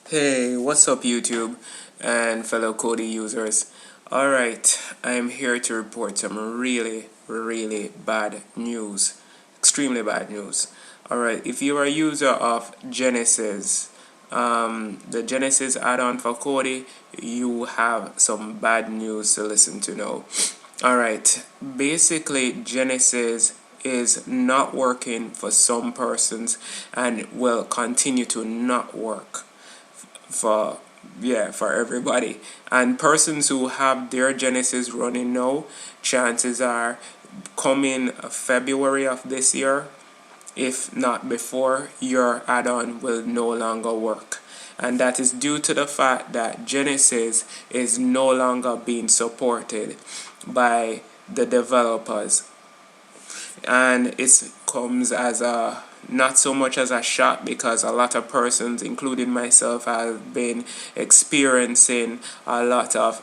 Hey, what's up YouTube and fellow KODI users? Alright, I'm here to report some really bad news. Extremely bad news. Alright, if you are a user of Genesis, the Genesis add-on for KODI, you have some bad news to listen to now. Alright, basically Genesis is not working for some persons and will continue to not work for everybody. And persons who have their Genesis running now, chances are coming February of this year, if not before, your add-on will no longer work. And that is due to the fact that Genesis is no longer being supported by the developers. And it comes as a not so much as a shock, because a lot of persons, including myself, have been experiencing a lot of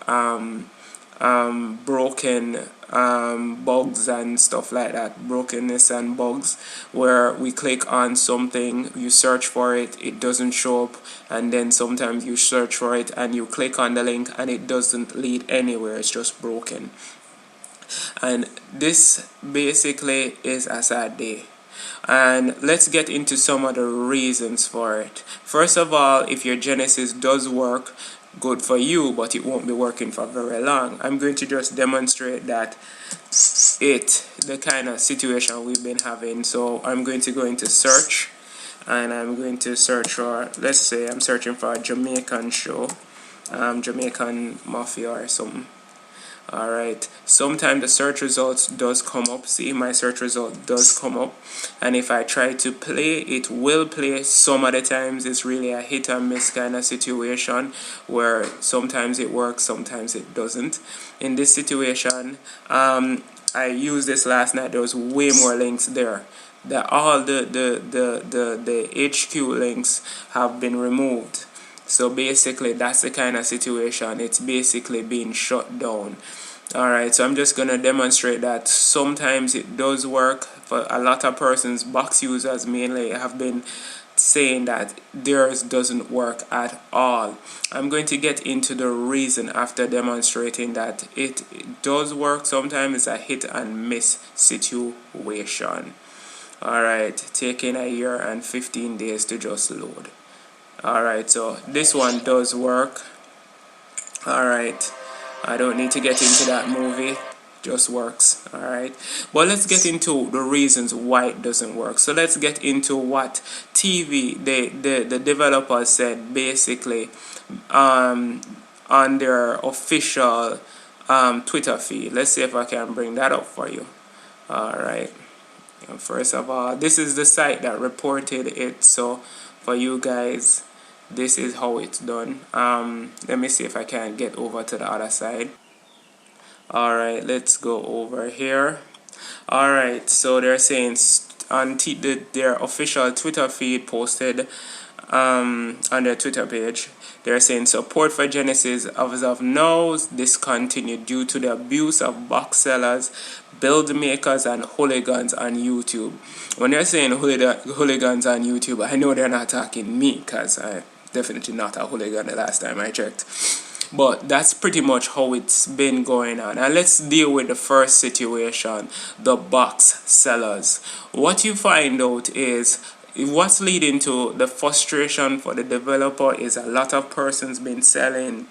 broken bugs and stuff like that, brokenness and bugs, where we click on something, you search for it, it doesn't show up, and then sometimes you search for it and you click on the link and it doesn't lead anywhere, it's just broken. And this basically is a sad day. And let's get into some of the reasons for it. First of all, if your Genesis does work, good for you, but it won't be working for very long. I'm going to just demonstrate that the kind of situation we've been having. So I'm going to go into search, and I'm going to search for, let's say I'm searching for a Jamaican show, Jamaican Mafia or something. Alright, sometimes the search results does come up. See, my search result does come up, and if I try to play, it will play. Some of the times it's really a hit and miss kind of situation, where sometimes it works, sometimes it doesn't. In this situation, I used this last night. There was way more links there. All the HQ links have been removed. So basically that's the kind of situation. It's basically being shut down. Alright, so I'm just going to demonstrate that sometimes it does work. For a lot of persons, box users mainly, have been saying that theirs doesn't work at all. I'm going to get into the reason after demonstrating that it does work. Sometimes it's a hit and miss situation. Alright, taking a year and 15 days to just load. Alright, so this one does work. Alright, I don't need to get into that movie, just works. Alright, but let's get into the reasons why it doesn't work. So let's get into what the developers said basically on their official Twitter feed. Let's see if I can bring that up for you. Alright, first of all, this is the site that reported it, so for you guys, this is how it's done. Let me see if I can get over to the other side. Alright, let's go over here. Alright, so they're saying on their official Twitter feed posted on their Twitter page, they're saying support for Genesis as of now discontinued due to the abuse of box sellers, build makers, and hooligans on YouTube. When they're saying hooligans on YouTube, I know they're not talking me, because I'm definitely not a hooligan the last time I checked. But that's pretty much how it's been going on. And let's deal with the first situation, the box sellers. What you find out is, what's leading to the frustration for the developer is a lot of persons been selling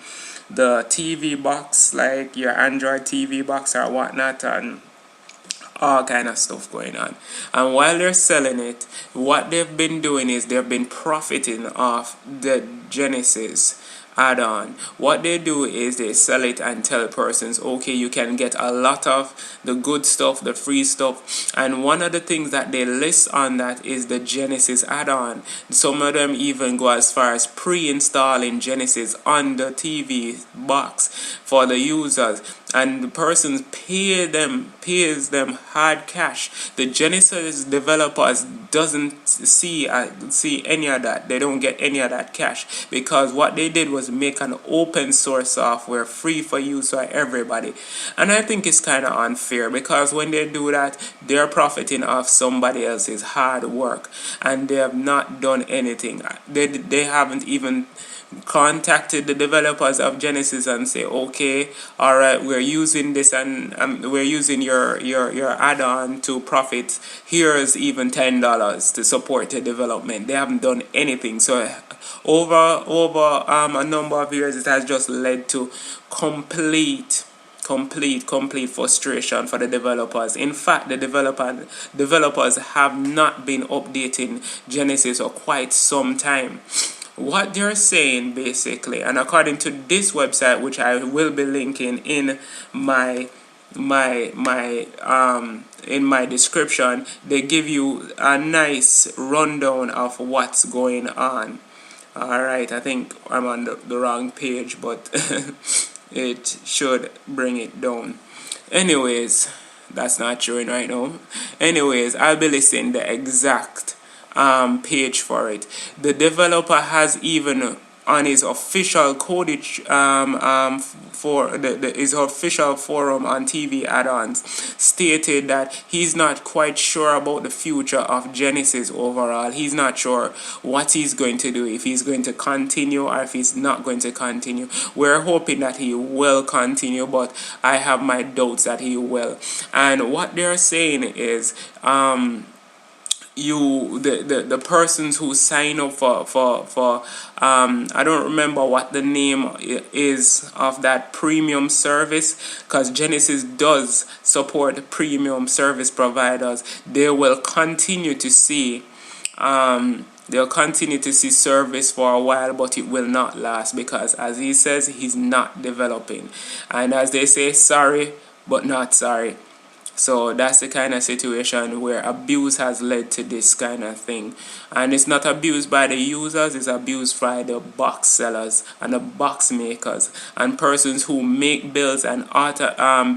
the TV box, like your Android TV box or whatnot, and all kind of stuff going on. And while they're selling it, what they've been doing is they've been profiting off the Genesis add-on. What they do is they sell it and tell persons, okay, you can get a lot of the good stuff, the free stuff, and one of the things that they list on that is the Genesis add-on. Some of them even go as far as pre-installing Genesis on the TV box for the users, and the person pays them hard cash. The Genesis developers doesn't see any of that. They don't get any of that cash, because what they did was make an open source software free for use by everybody. And I think it's kind of unfair, because when they do that, they're profiting off somebody else's hard work, and they have not done anything. They haven't even contacted the developers of Genesis and say, okay, all right, we're using this, and we're using your add-on to profit. Here's even $10 to support the development. They haven't done anything. So over a number of years, it has just led to complete frustration for the developers. In fact, the developers have not been updating Genesis for quite some time. What they're saying basically, and according to this website, which I will be linking in my description, they give you a nice rundown of what's going on. Alright, I think I'm on the wrong page, but it should bring it down. Anyways, that's not showing right now. Anyways, I'll be listing the exact page for it. The developer has even on his official KODI for his official forum on TV add-ons stated that he's not quite sure about the future of Genesis overall. He's not sure what he's going to do, if he's going to continue or if he's not going to continue. We're hoping that he will continue, but I have my doubts that he will. And what they're saying is the persons who sign up for I don't remember what the name is of that premium service, because Genesis does support premium service providers. They will continue to see service for a while, but it will not last, because as he says, he's not developing, and as they say, sorry but not sorry. So that's the kind of situation where abuse has led to this kind of thing. And it's not abused by the users, it's abused by the box sellers and the box makers and persons who make builds and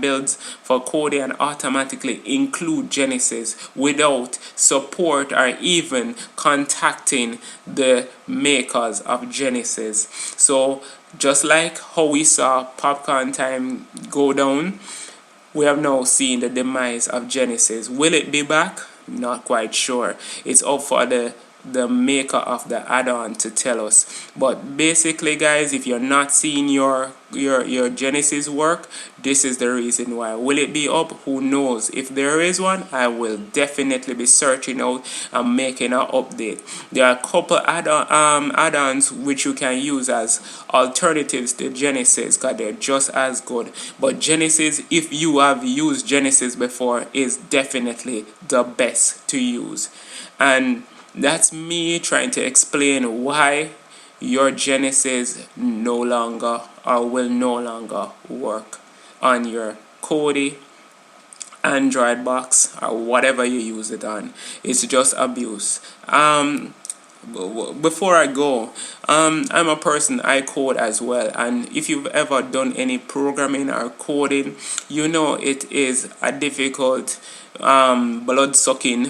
builds for KODI and automatically include Genesis without support or even contacting the makers of Genesis. So just like how we saw Popcorn Time go down, we have now seen the demise of Genesis. Will it be back? Not quite sure. It's up for the maker of the add-on to tell us. But basically, guys, if you're not seeing your Genesis work, this is the reason why. Will it be up? Who knows? If there is one, I will definitely be searching out and making an update. There are a couple add-ons which you can use as alternatives to Genesis, because they're just as good. But Genesis, if you have used Genesis before, is definitely the best to use. And that's me trying to explain why your Genesis no longer or will no longer work on your KODI, Android box, or whatever you use it on. It's just abuse. Before I go, I'm a person, I code as well, and if you've ever done any programming or coding, you know it is a difficult, blood-sucking,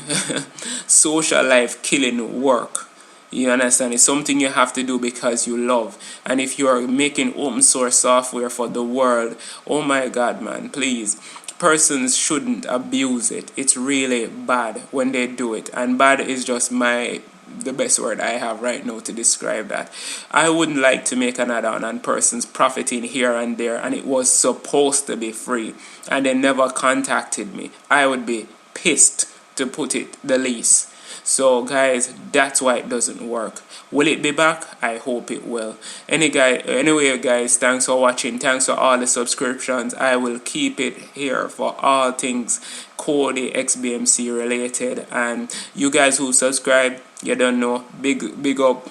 social life killing work. You understand? It's something you have to do because you love. And if you are making open source software for the world, oh my God, man, please, persons shouldn't abuse it. It's really bad when they do it, and bad is just the best word I have right now to describe that. I wouldn't like to make an add-on and persons profiting here and there, and it was supposed to be free, and they never contacted me. I would be pissed, to put it the least. So guys, that's why it doesn't work. Will it be back? I hope it will. Anyway guys, thanks for watching. Thanks for all the subscriptions. I will keep it here for all things KODI xbmc related. And you guys who subscribe, you don't know, big up,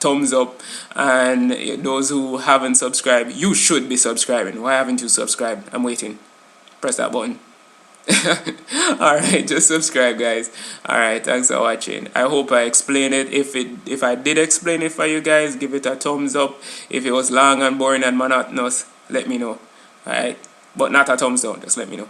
thumbs up. And those who haven't subscribed, you should be subscribing. Why haven't you subscribed? I'm waiting. Press that button. Alright, just subscribe, guys. Alright, thanks for watching. I hope I explained it. If I did explain it for you guys, give it a thumbs up. If it was long and boring and monotonous, let me know. Alright, but not a thumbs down. Just let me know.